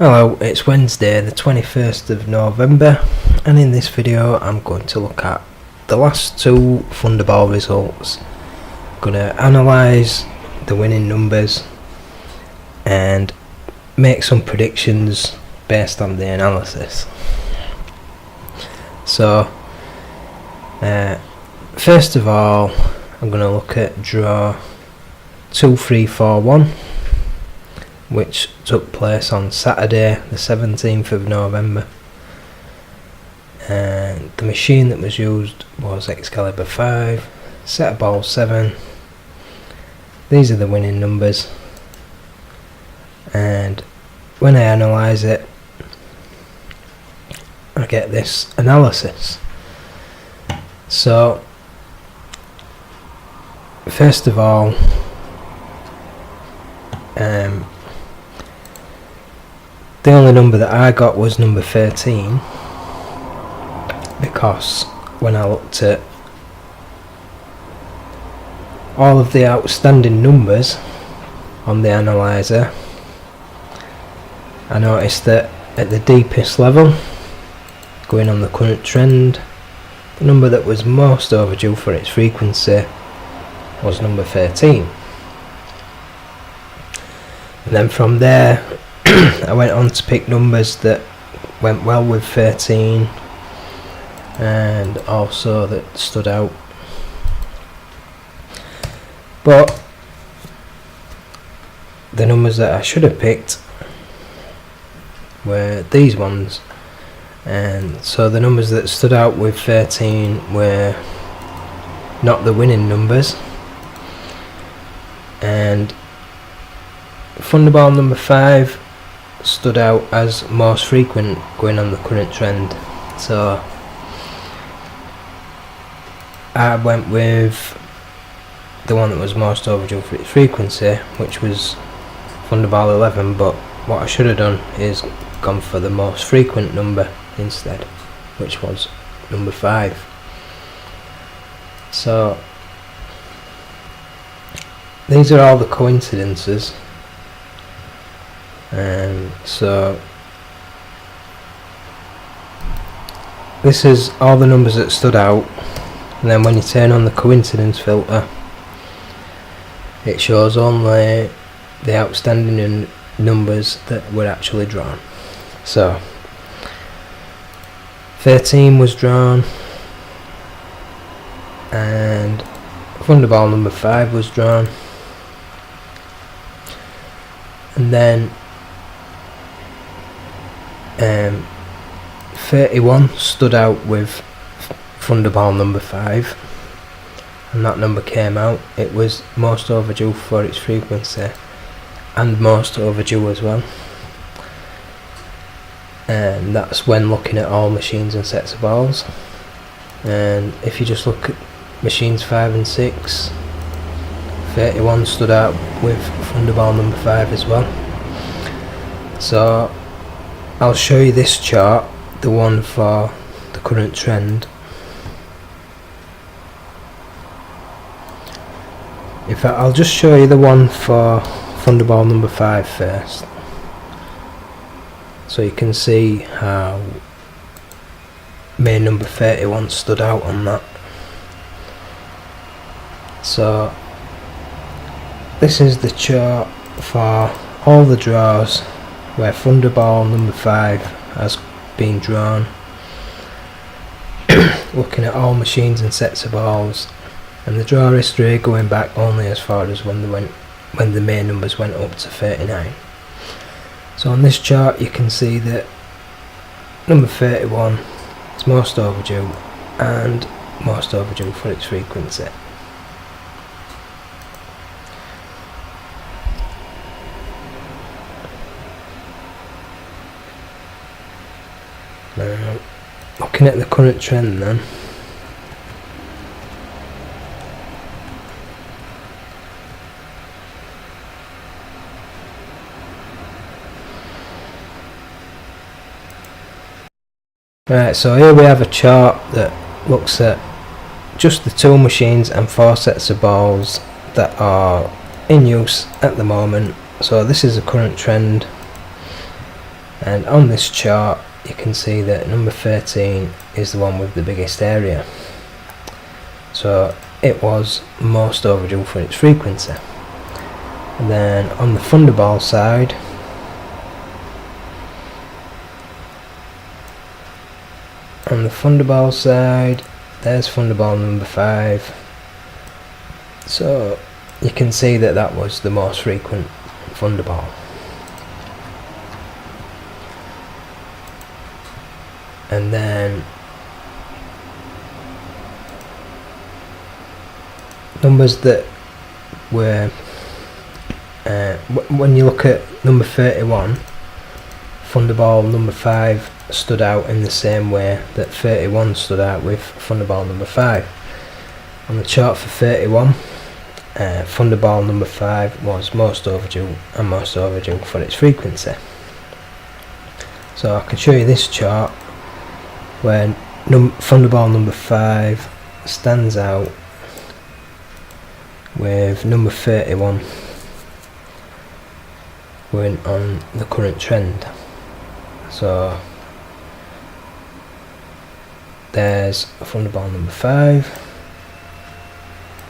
Hello, it's Wednesday the 21st of November, and in this video I'm going to look at the last two Thunderball results. I'm going to analyse the winning numbers and make some predictions based on the analysis. So, first of all, I'm going to look at draw 2341, which took place on Saturday the 17th of November, and the machine that was used was Excalibur 5, set of balls 7. These are the winning numbers, and when I analyse it I get this analysis. So first of all, the only number that I got was number 13, because when I looked at all of the outstanding numbers on the analyzer, I noticed that at the deepest level, going on the current trend, the number that was most overdue for its frequency was number 13. And then from there I went on to pick numbers that went well with 13 and also that stood out. But the numbers that I should have picked were these ones, and so the numbers that stood out with 13 were not the winning numbers, and Thunderball number 5 stood out as most frequent going on the current trend. So I went with the one that was most overdue for its frequency, which was Thunderball 11, but what I should have done is gone for the most frequent number instead, which was number 5. So these are all the coincidences. So this is all the numbers that stood out, and then when you turn on the coincidence filter, it shows only the outstanding numbers that were actually drawn. So 13 was drawn, and Thunderball number 5 was drawn, and then 31 stood out with Thunderball number 5, and that number came out. It was most overdue for its frequency and most overdue as well, and that's when looking at all machines and sets of balls. And if you just look at machines 5 and 6, 31 stood out with Thunderball number 5 as well. So I'll show you this chart, the one for the current trend. In fact, I'll just show you the one for Thunderball number 5 first, so you can see how main number 31 stood out on that. So this is the chart for all the draws where Thunderball number 5 has been drawn, looking at all machines and sets of balls, and the draw history going back only as far as when the main numbers went up to 39. So on this chart you can see that number 31 is most overdue and most overdue for its frequency. Now, looking at the current trend then, right, so here we have a chart that looks at just the 2 machines and 4 sets of balls that are in use at the moment. So this is the current trend, And on this chart you can see that number 13 is the one with the biggest area, so it was most overdue for its frequency. And then on the Thunderball side, there's Thunderball number 5, so you can see that that was the most frequent Thunderball. And then numbers that were when you look at number 31, Thunderball number 5 stood out in the same way that 31 stood out with Thunderball number 5. On the chart for 31, Thunderball number 5 was most overdue and most overdue for its frequency. So I can show you this chart where Thunderball number 5 stands out with number 31 going on the current trend. So there's Thunderball number 5,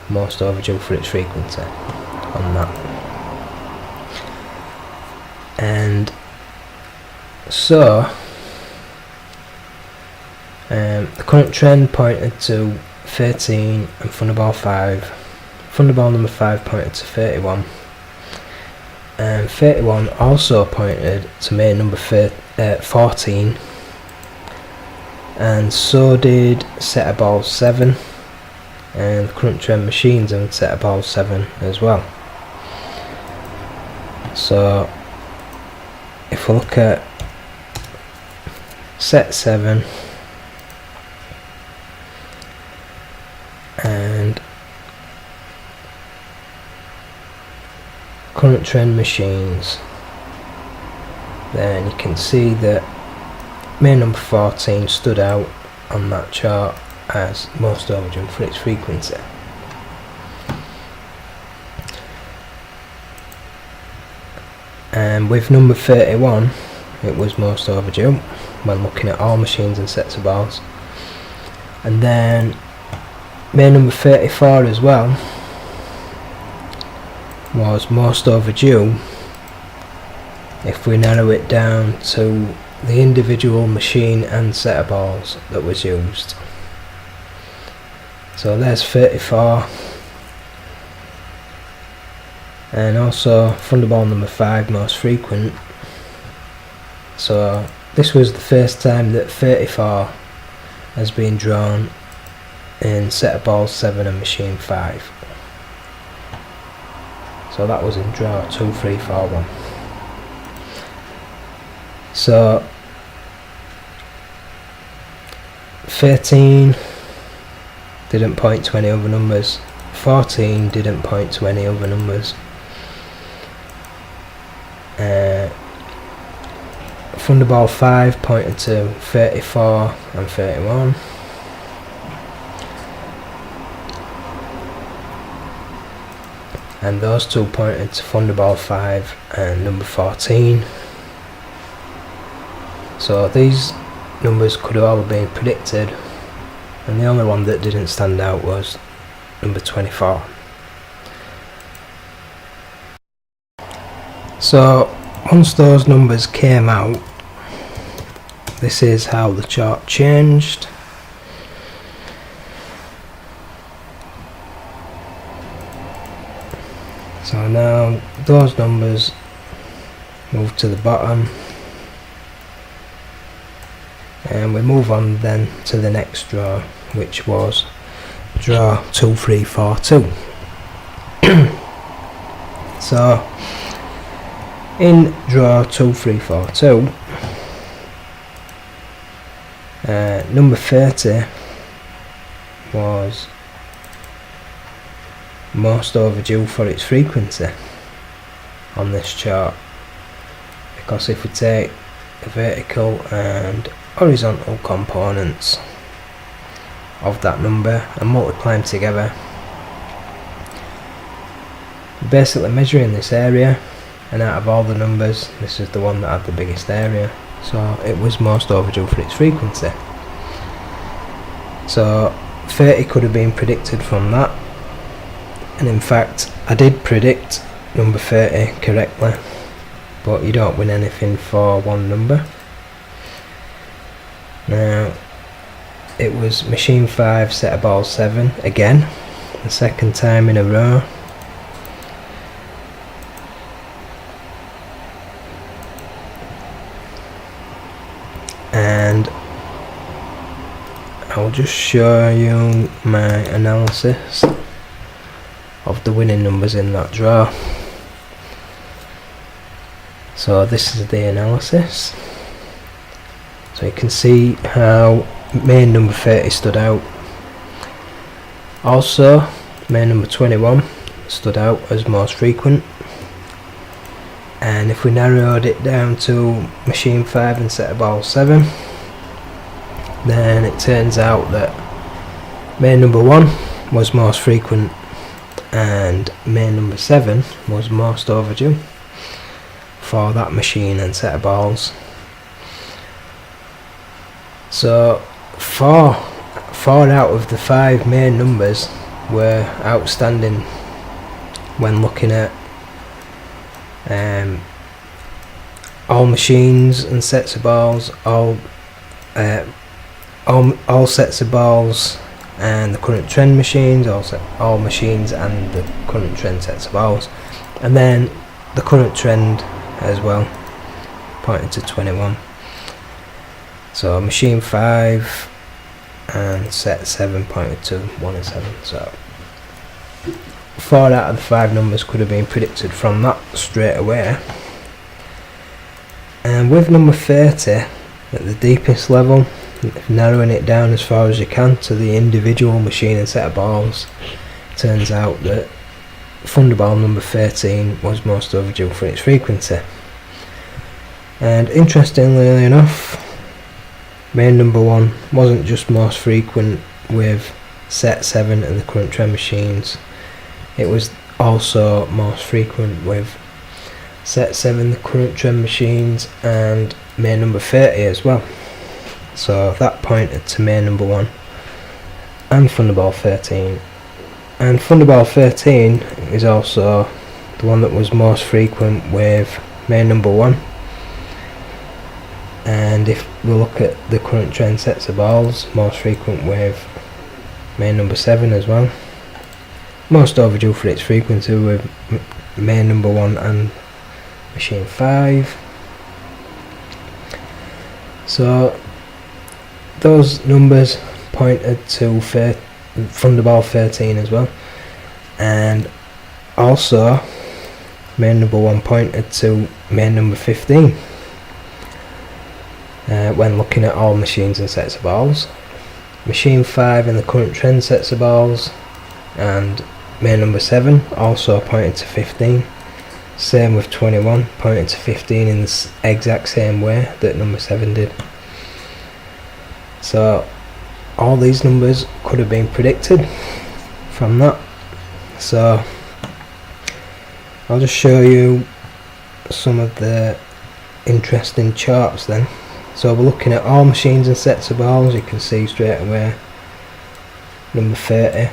most overdue for its frequency on that. And so the current trend pointed to 13 and Thunderball 5. Thunderball number 5 pointed to 31, and 31 also pointed to main number 14, and so did set of ball 7, and current trend machines and set of ball 7 as well. So if we look at set 7 and current trend machines, then you can see that main number 14 stood out on that chart as most overdue for its frequency. And with number 31 it was most overdue when looking at all machines and sets of balls. And then main number 34 as well was most overdue if we narrow it down to the individual machine and set of balls that was used. So there's 34, and also Thunderball number 5 most frequent. So this was the first time that 34 has been drawn in set of balls 7 and machine 5. So that was in draw 2, 3, 4, 1. So 13 didn't point to any other numbers, 14 didn't point to any other numbers, Thunderball 5 pointed to 34 and 31, and those two pointed to Thunderball 5 and number 14. So these numbers could have all been predicted, and the only one that didn't stand out was number 24. So once those numbers came out, this is how the chart changed. So now those numbers move to the bottom, and we move on then to the next draw, which was draw 2, 3, 4, 2. So in draw 2, 3, 4, 2, number 30 was most overdue for its frequency on this chart, because if we take the vertical and horizontal components of that number and multiply them together, basically measuring this area and out of all the numbers this is the one that had the biggest area, so it was most overdue for its frequency. So 30 could have been predicted from that, and in fact I did predict number 30 correctly, but you don't win anything for one number. Now it was machine 5 set a ball 7 again, the second time in a row. And I'll just show you my analysis of the winning numbers in that draw. So this is the analysis. So you can see how main number 30 stood out. Also main number 21 stood out as most frequent. And if we narrowed it down to machine 5 and set a ball 7, then it turns out that main number 1 was most frequent and main number 7 was most overdue for that machine and set of balls. So four out of the 5 main numbers were outstanding when looking at all machines and sets of balls, all sets of balls and the current trend machines, all machines and the current trend sets of balls, and then the current trend as well, pointing to 21. So machine 5 and set 7 pointed to 1 and 7. So 4 out of the 5 numbers could have been predicted from that straight away. And with number 30 at the deepest level, narrowing it down as far as you can to the individual machine and set of balls, turns out that Thunderball number 13 was most overdue for its frequency. And interestingly enough, main number 1 wasn't just most frequent with set 7 and the current trend machines, it was also most frequent with set 7, the current trend machines, and main number 30 as well. So that pointed to main number 1 and Thunderball 13. And Thunderball 13 is also the one that was most frequent with main number 1. And if we look at the current trend sets of balls, most frequent with main number 7 as well. Most overdue for its frequency with main number 1 and machine 5. So those numbers pointed to Thunderball 13 as well, and also main number 1 pointed to main number 15 when looking at all machines and sets of balls. Machine 5 and the current trend sets of balls and main number 7 also pointed to 15. Same with 21, pointing to 15 in the exact same way that number 7 did. So all these numbers could have been predicted from that. So I'll just show you some of the interesting charts then. So we're looking at all machines and sets of balls. You can see straight away number 30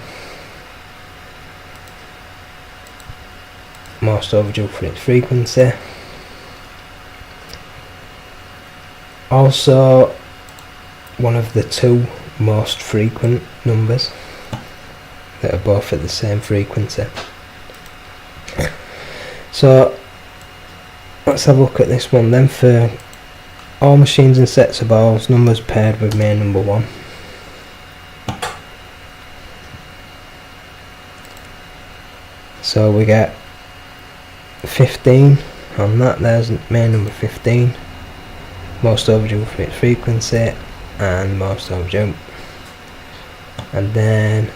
most overdue for its frequency. Also one of the 2 most frequent numbers that are both at the same frequency. So let's have a look at this one then. For all machines and sets of balls, numbers paired with main number 1. So we get 15 on that. There's main number 15, most overdue for its frequency and most overdue. And then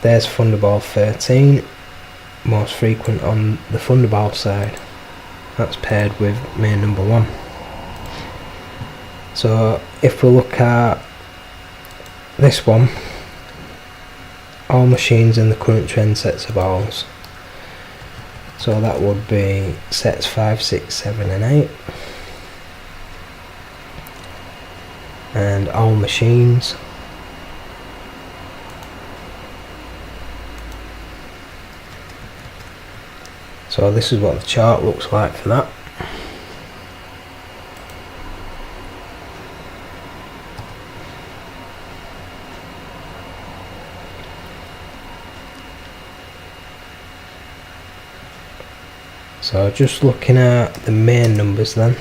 there's Thunderball 13, most frequent on the Thunderball side. That's paired with main number 1. So if we look at this one, all machines and the current trend sets of balls, So that would be sets 5, 6, 7 and 8. And all machines. So this is what the chart looks like for that. So just looking at the main numbers then.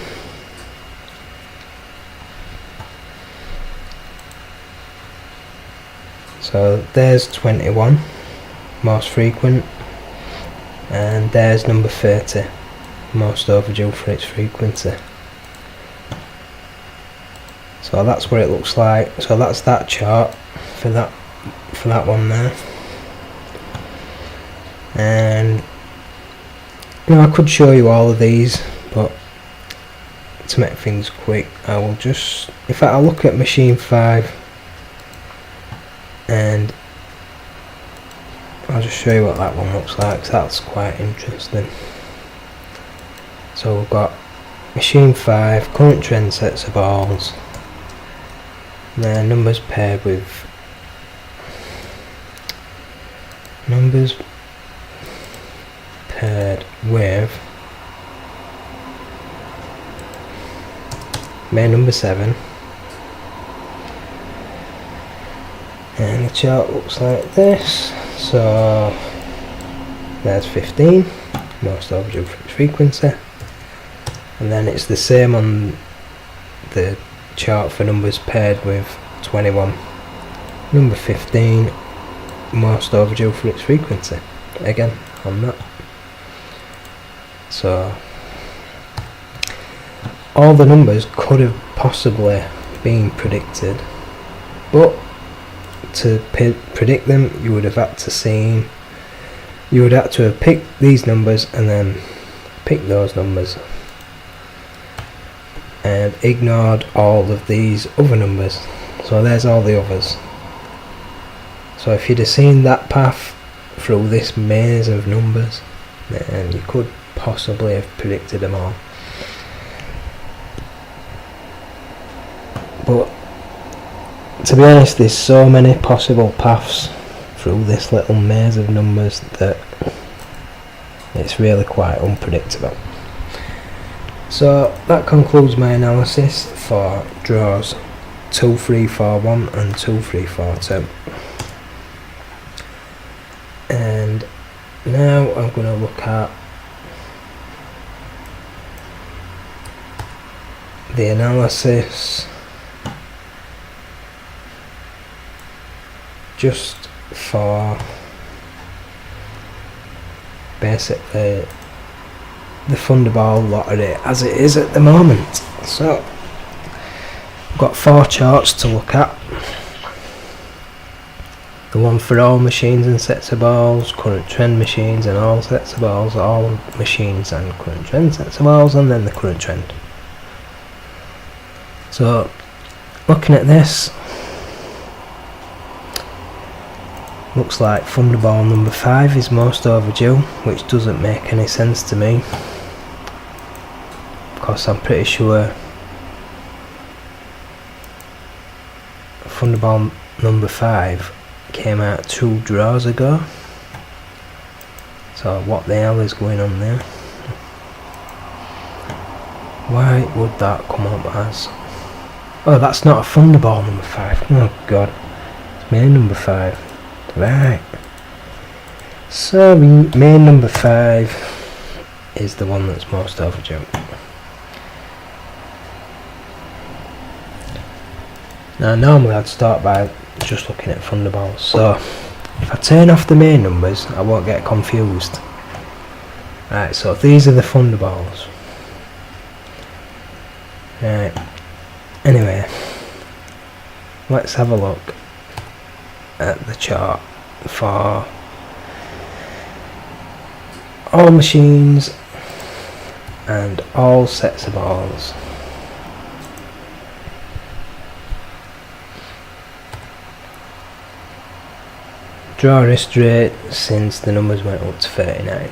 So there's 21, most frequent, and there's number 30, most overdue for its frequency. So that's what it looks like. So that's that chart for that one there. And I could show you all of these, but to make things quick, I will just, in fact, I'll look at machine 5 and I'll just show you what that one looks like, 'cause that's quite interesting. So we've got machine 5, current trend sets of balls, their numbers paired with main number 7, and the chart looks like this. So there's 15, most overdue for its frequency, and then it's the same on the chart for numbers paired with 21, number 15, most overdue for its frequency, again on that. So all the numbers could have possibly been predicted, but to predict them you would have had to have picked these numbers and then picked those numbers and ignored all of these other numbers. So there's all the others. So if you'd have seen that path through this maze of numbers, then you could possibly have predicted them all. But to be honest, there's so many possible paths through this little maze of numbers that it's really quite unpredictable. So that concludes my analysis for draws 2, 3, 4, 1 and 2, 3, 4, 2. And now I'm going to look at the analysis just for basically the Thunderball lottery as it is at the moment. So I've got 4 charts to look at. The one for all machines and sets of balls, current trend machines and all sets of balls, all machines and current trend sets of balls, and then the current trend. So looking at this, looks like Thunderball number 5 is most overdue, which doesn't make any sense to me, because I'm pretty sure Thunderball number 5 came out 2 draws ago. So what the hell is going on there? Why would that come up as... Oh, that's not a Thunderball number 5. Oh god, it's main number 5. Right. So main number 5 is the one that's most overdue. Now normally I'd start by just looking at Thunderballs. So if I turn off the main numbers I won't get confused. Right, so these are the Thunderballs. Right. Anyway, let's have a look at the chart for all machines and all sets of balls. Draw history since the numbers went up to 39.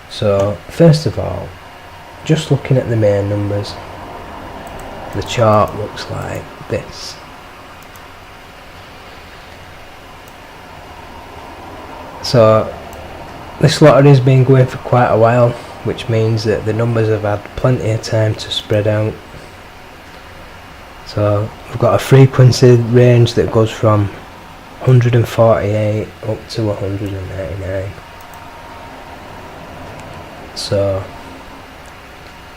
So first of all, just looking at the main numbers, the chart looks like this. So this lottery has been going for quite a while, which means that the numbers have had plenty of time to spread out. So we've got a frequency range that goes from 148 up to 199. So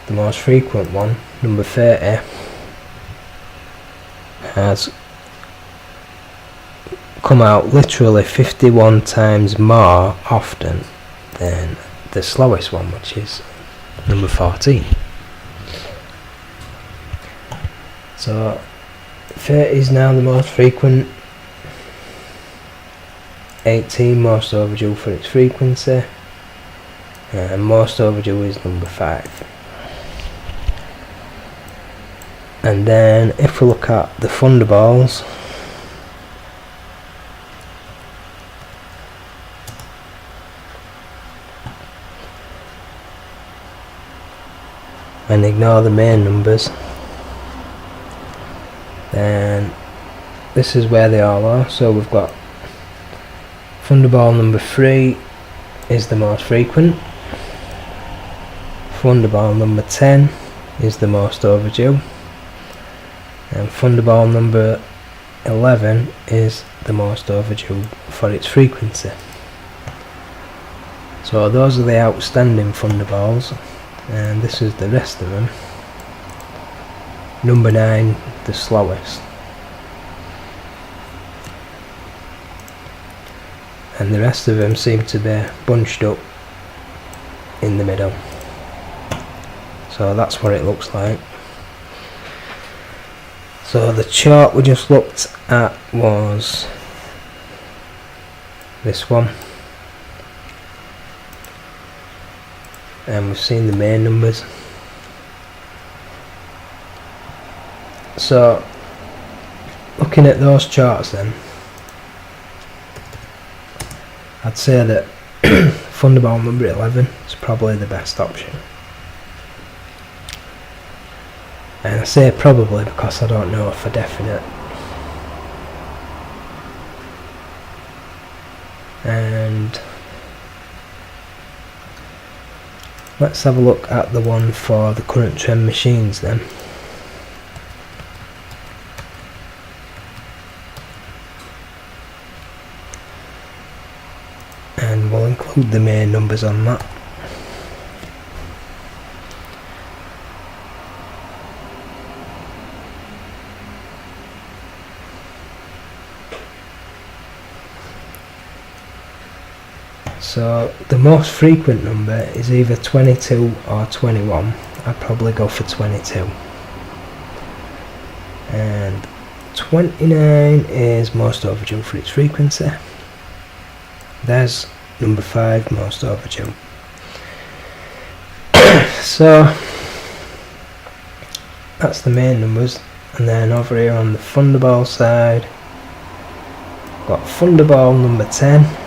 the most frequent one, number 30, has come out literally 51 times more often than the slowest one, which is number 14. So 30 is now the most frequent, 18 most overdue for its frequency, and most overdue is number 5. And then if we look at the Thunderballs, and ignore the main numbers, then this is where they all are. So we've got Thunderball number 3 is the most frequent, Thunderball number 10 is the most overdue, and Thunderball number 11 is the most overdue for its frequency. So those are the outstanding Thunderballs, and this is the rest of them. Number 9, the slowest, and the rest of them seem to be bunched up in the middle. So that's what it looks like. So the chart we just looked at was this one, and we've seen the main numbers. So looking at those charts then, I'd say that Thunderball number 11 is probably the best option. And I say probably because I don't know for definite. And let's have a look at the one for the current trend machines then. And we'll include the main numbers on that. So the most frequent number is either 22 or 21. I'd probably go for 22. And 29 is most overdue for its frequency. There's number 5, most overdue. So that's the main numbers. And then over here on the Thunderball side, got Thunderball number 10,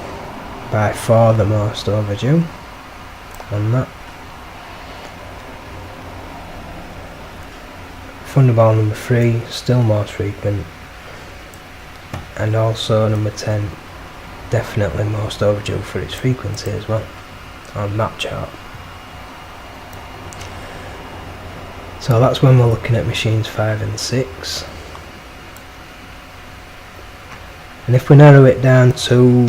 by far the most overdue on that. Thunderball number 3, still most frequent, and also number 10, definitely most overdue for its frequency as well on that chart. So that's when we're looking at machines 5 and 6. And if we narrow it down to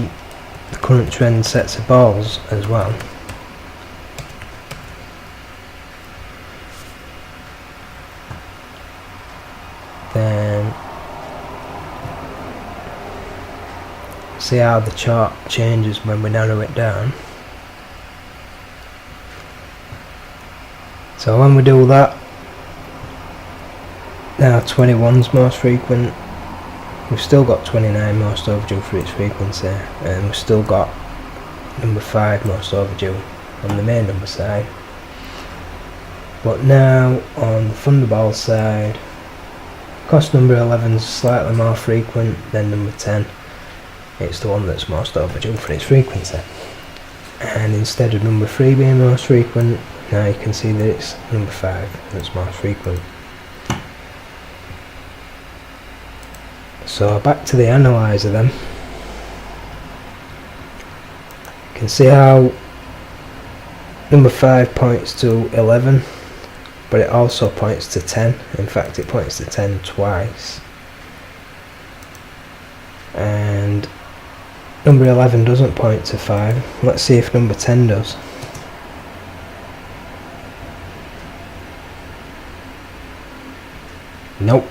the current trend sets of balls as well, then see how the chart changes when we narrow it down. So when we do that, now 21's most frequent. We've still got 29 most overdue for its frequency, and we've still got number 5 most overdue on the main number side. But now on the Thunderball side, because number 11 is slightly more frequent than number 10, it's the one that's most overdue for its frequency. and instead of number 3 being most frequent, now you can see that it's number 5 that's most frequent. So back to the analyzer then. You can see how number 5 points to 11, but it also points to 10. In fact, it points to 10 twice. And number 11 doesn't point to 5. Let's see if number 10 does. Nope.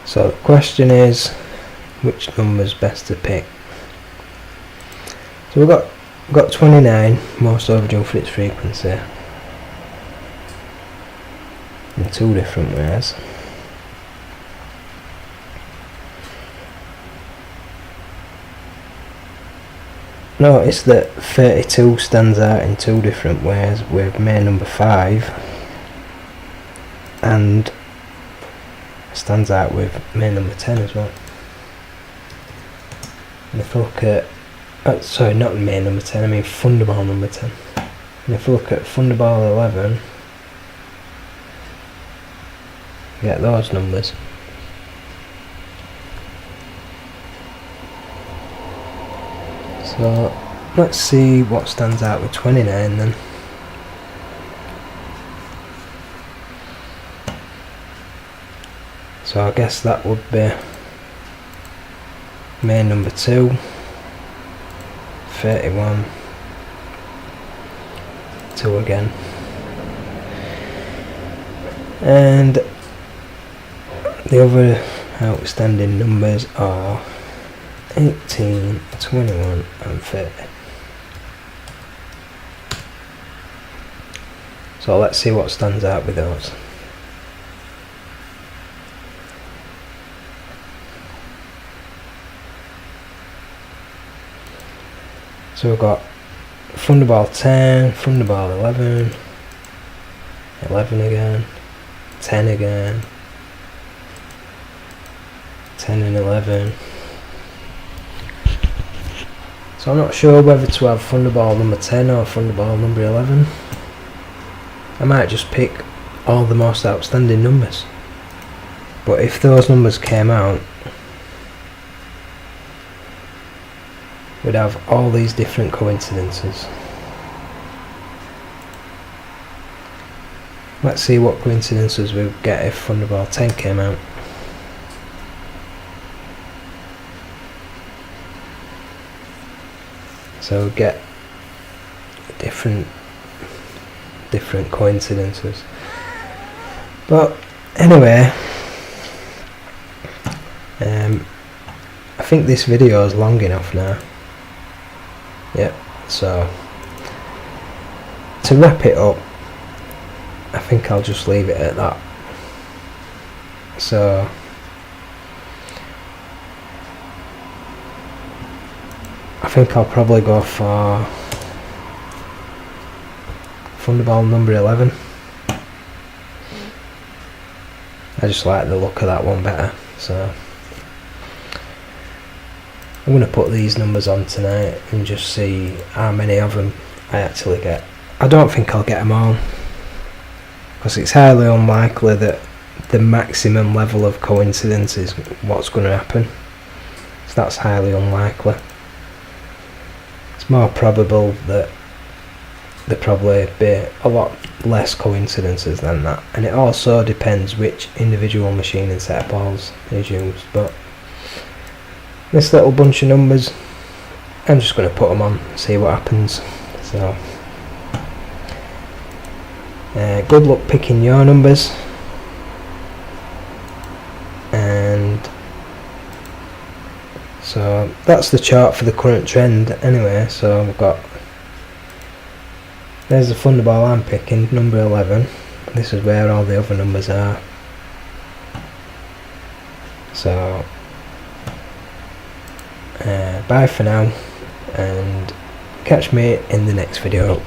So the question is, which number is best to pick? So we've got 29, most overdue for its frequency, in 2 different ways. Notice that 32 stands out in 2 different ways with May number 5, and stands out with May number 10 as well. And if I look at, sorry, not May number 10, I mean Thunderball number 10. And if I look at Thunderball 11, get those numbers. So let's see what stands out with 29 then. So I guess that would be May number 2, 31, 2 again, and the other outstanding numbers are 18, 21 and 30. So let's see what stands out with those. So we've got Thunderball 10, Thunderball 11, 11 again, 10 again, 10 and 11. So I'm not sure whether to have Thunderball number 10 or Thunderball number 11. I might just pick all the most outstanding numbers. But if those numbers came out, we'd have all these different coincidences. Let's see what coincidences we would get if Thunderball 10 came out. So we get different coincidences. But anyway, I think this video is long enough now. Yep, so to wrap it up, I think I'll just leave it at that. So I think I'll probably go for Thunderball number 11. I just like the look of that one better, so I'm going to put these numbers on tonight and just see how many of them I actually get. I don't think I'll get them all, because it's highly unlikely that the maximum level of coincidence is what's going to happen. So that's highly unlikely. It's more probable that there probably be a lot less coincidences than that, and it also depends which individual machine and set of balls is used. But this little bunch of numbers, I'm just going to put them on, see what happens. So good luck picking your numbers, and so that's the chart for the current trend anyway. So we've got, there's the Thunderball I'm picking, number 11. This is where all the other numbers are. So bye for now, and catch me in the next video.